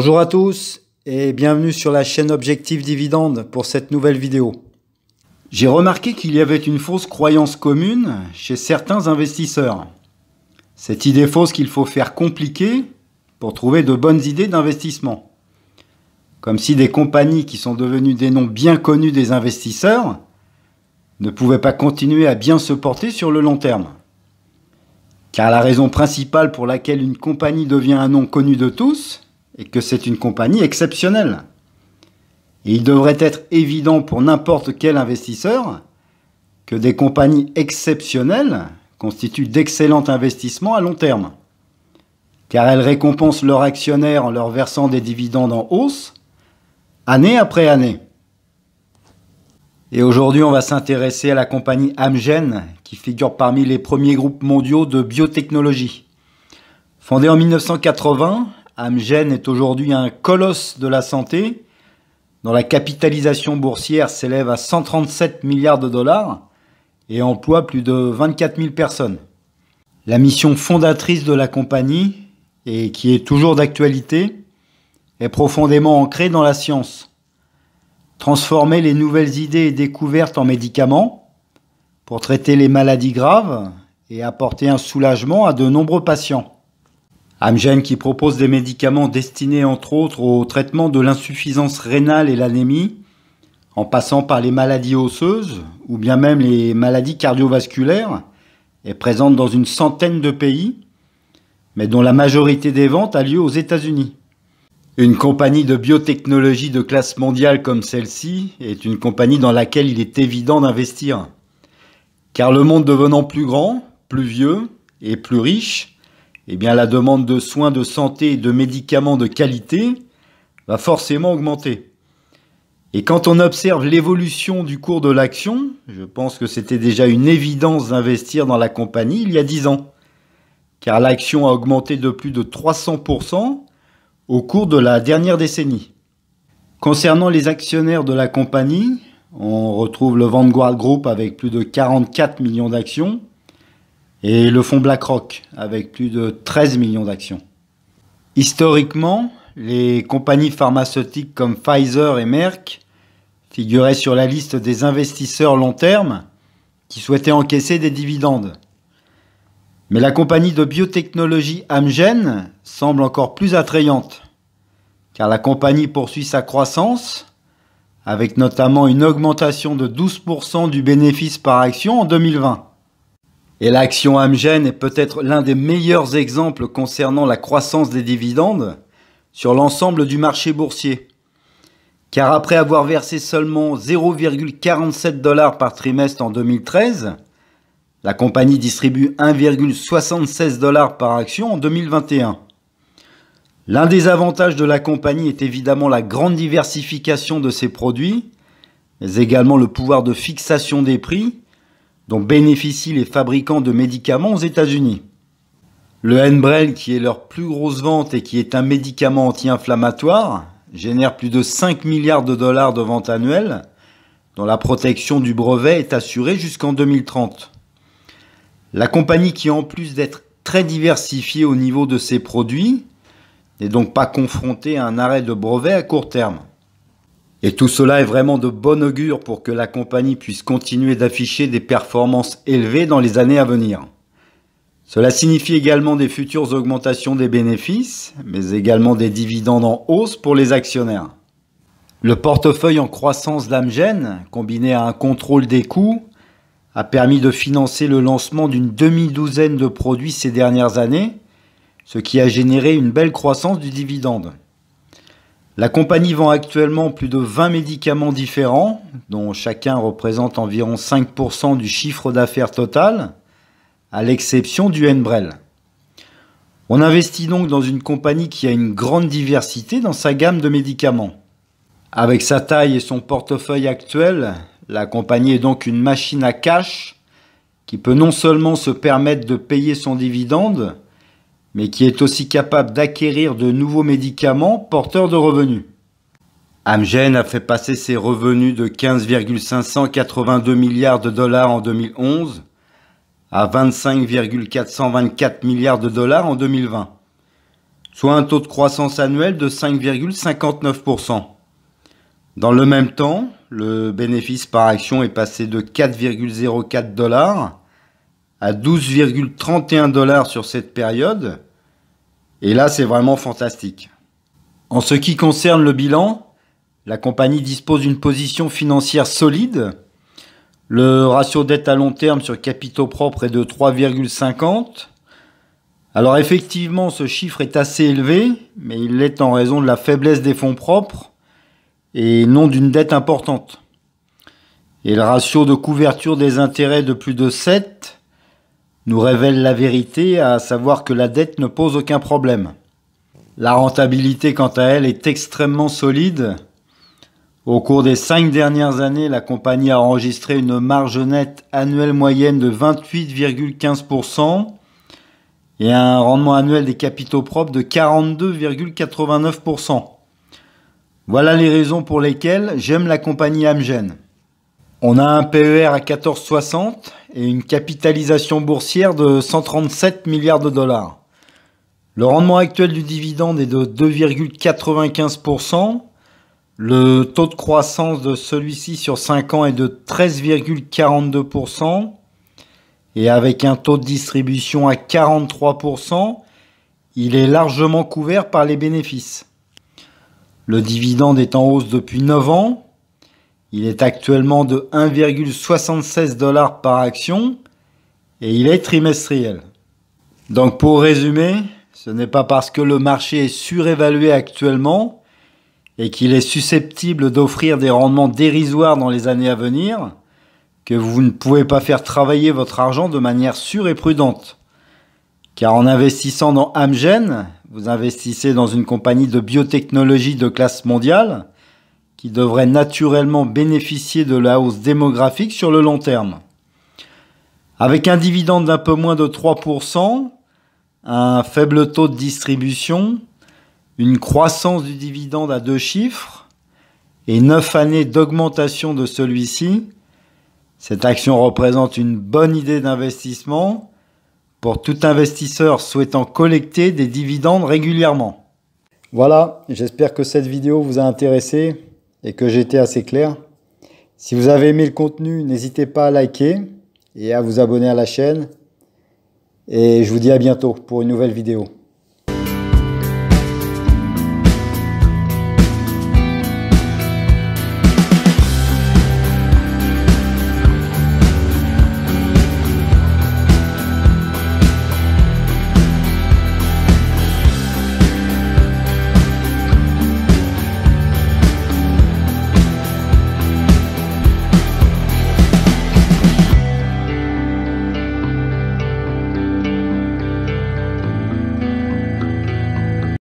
Bonjour à tous et bienvenue sur la chaîne Objectif Dividende pour cette nouvelle vidéo. J'ai remarqué qu'il y avait une fausse croyance commune chez certains investisseurs. Cette idée fausse qu'il faut faire compliqué pour trouver de bonnes idées d'investissement. Comme si des compagnies qui sont devenues des noms bien connus des investisseurs ne pouvaient pas continuer à bien se porter sur le long terme. Car la raison principale pour laquelle une compagnie devient un nom connu de tous est que c'est une compagnie exceptionnelle. Et il devrait être évident pour n'importe quel investisseur que des compagnies exceptionnelles constituent d'excellents investissements à long terme. Car elles récompensent leurs actionnaires en leur versant des dividendes en hausse, année après année. Et aujourd'hui, on va s'intéresser à la compagnie Amgen, qui figure parmi les premiers groupes mondiaux de biotechnologie. Fondée en 1980, Amgen est aujourd'hui un colosse de la santé, dont la capitalisation boursière s'élève à 137 milliards de dollars et emploie plus de 24 000 personnes. La mission fondatrice de la compagnie, et qui est toujours d'actualité, est profondément ancrée dans la science. Transformer les nouvelles idées et découvertes en médicaments pour traiter les maladies graves et apporter un soulagement à de nombreux patients. Amgen qui propose des médicaments destinés entre autres au traitement de l'insuffisance rénale et l'anémie, en passant par les maladies osseuses ou bien même les maladies cardiovasculaires, est présente dans une centaine de pays, mais dont la majorité des ventes a lieu aux États-Unis. Une compagnie de biotechnologie de classe mondiale comme celle-ci est une compagnie dans laquelle il est évident d'investir. Car le monde devenant plus grand, plus vieux et plus riche, eh bien la demande de soins de santé et de médicaments de qualité va forcément augmenter. Et quand on observe l'évolution du cours de l'action, je pense que c'était déjà une évidence d'investir dans la compagnie il y a 10 ans. Car l'action a augmenté de plus de 300% au cours de la dernière décennie. Concernant les actionnaires de la compagnie, on retrouve le Vanguard Group avec plus de 44 millions d'actions et le fonds BlackRock avec plus de 13 millions d'actions. Historiquement, les compagnies pharmaceutiques comme Pfizer et Merck figuraient sur la liste des investisseurs long terme qui souhaitaient encaisser des dividendes. Mais la compagnie de biotechnologie Amgen semble encore plus attrayante, car la compagnie poursuit sa croissance, avec notamment une augmentation de 12% du bénéfice par action en 2020. Et l'action Amgen est peut-être l'un des meilleurs exemples concernant la croissance des dividendes sur l'ensemble du marché boursier. Car après avoir versé seulement 0,47 $ par trimestre en 2013, la compagnie distribue 1,76 $ par action en 2021. L'un des avantages de la compagnie est évidemment la grande diversification de ses produits, mais également le pouvoir de fixation des prix dont bénéficient les fabricants de médicaments aux États-Unis. Le Enbrel, qui est leur plus grosse vente et qui est un médicament anti-inflammatoire, génère plus de 5 milliards de dollars de ventes annuelles, dont la protection du brevet est assurée jusqu'en 2030. La compagnie qui, en plus d'être très diversifiée au niveau de ses produits, n'est donc pas confrontée à un arrêt de brevet à court terme. Et tout cela est vraiment de bon augure pour que la compagnie puisse continuer d'afficher des performances élevées dans les années à venir. Cela signifie également des futures augmentations des bénéfices, mais également des dividendes en hausse pour les actionnaires. Le portefeuille en croissance d'Amgen, combiné à un contrôle des coûts, a permis de financer le lancement d'une demi-douzaine de produits ces dernières années, ce qui a généré une belle croissance du dividende. La compagnie vend actuellement plus de 20 médicaments différents, dont chacun représente environ 5% du chiffre d'affaires total, à l'exception du Enbrel. On investit donc dans une compagnie qui a une grande diversité dans sa gamme de médicaments. Avec sa taille et son portefeuille actuel, la compagnie est donc une machine à cash qui peut non seulement se permettre de payer son dividende, mais qui est aussi capable d'acquérir de nouveaux médicaments porteurs de revenus. Amgen a fait passer ses revenus de 15,582 milliards de dollars en 2011 à 25,424 milliards de dollars en 2020, soit un taux de croissance annuel de 5,59%. Dans le même temps, le bénéfice par action est passé de 4,04 $ à 12,31 $ sur cette période. Et là, c'est vraiment fantastique. En ce qui concerne le bilan, la compagnie dispose d'une position financière solide. Le ratio dette à long terme sur capitaux propres est de 3,50. Alors effectivement, ce chiffre est assez élevé, mais il l'est en raison de la faiblesse des fonds propres et non d'une dette importante. Et le ratio de couverture des intérêts de plus de 7 nous révèle la vérité, à savoir que la dette ne pose aucun problème. La rentabilité, quant à elle, est extrêmement solide. Au cours des 5 dernières années, la compagnie a enregistré une marge nette annuelle moyenne de 28,15% et un rendement annuel des capitaux propres de 42,89%. Voilà les raisons pour lesquelles j'aime la compagnie Amgen. On a un PER à 14,60 et une capitalisation boursière de 137 milliards de dollars. Le rendement actuel du dividende est de 2,95%. Le taux de croissance de celui-ci sur 5 ans est de 13,42%. Et avec un taux de distribution à 43%, il est largement couvert par les bénéfices. Le dividende est en hausse depuis 9 ans. Il est actuellement de 1,76 $ par action et il est trimestriel. Donc pour résumer, ce n'est pas parce que le marché est surévalué actuellement et qu'il est susceptible d'offrir des rendements dérisoires dans les années à venir que vous ne pouvez pas faire travailler votre argent de manière sûre et prudente. Car en investissant dans Amgen, vous investissez dans une compagnie de biotechnologie de classe mondiale qui devrait naturellement bénéficier de la hausse démographique sur le long terme. Avec un dividende d'un peu moins de 3%, un faible taux de distribution, une croissance du dividende à 2 chiffres et 9 années d'augmentation de celui-ci, cette action représente une bonne idée d'investissement pour tout investisseur souhaitant collecter des dividendes régulièrement. Voilà, j'espère que cette vidéo vous a intéressé et que j'ai été assez clair. Si vous avez aimé le contenu, n'hésitez pas à liker et à vous abonner à la chaîne. Et je vous dis à bientôt pour une nouvelle vidéo.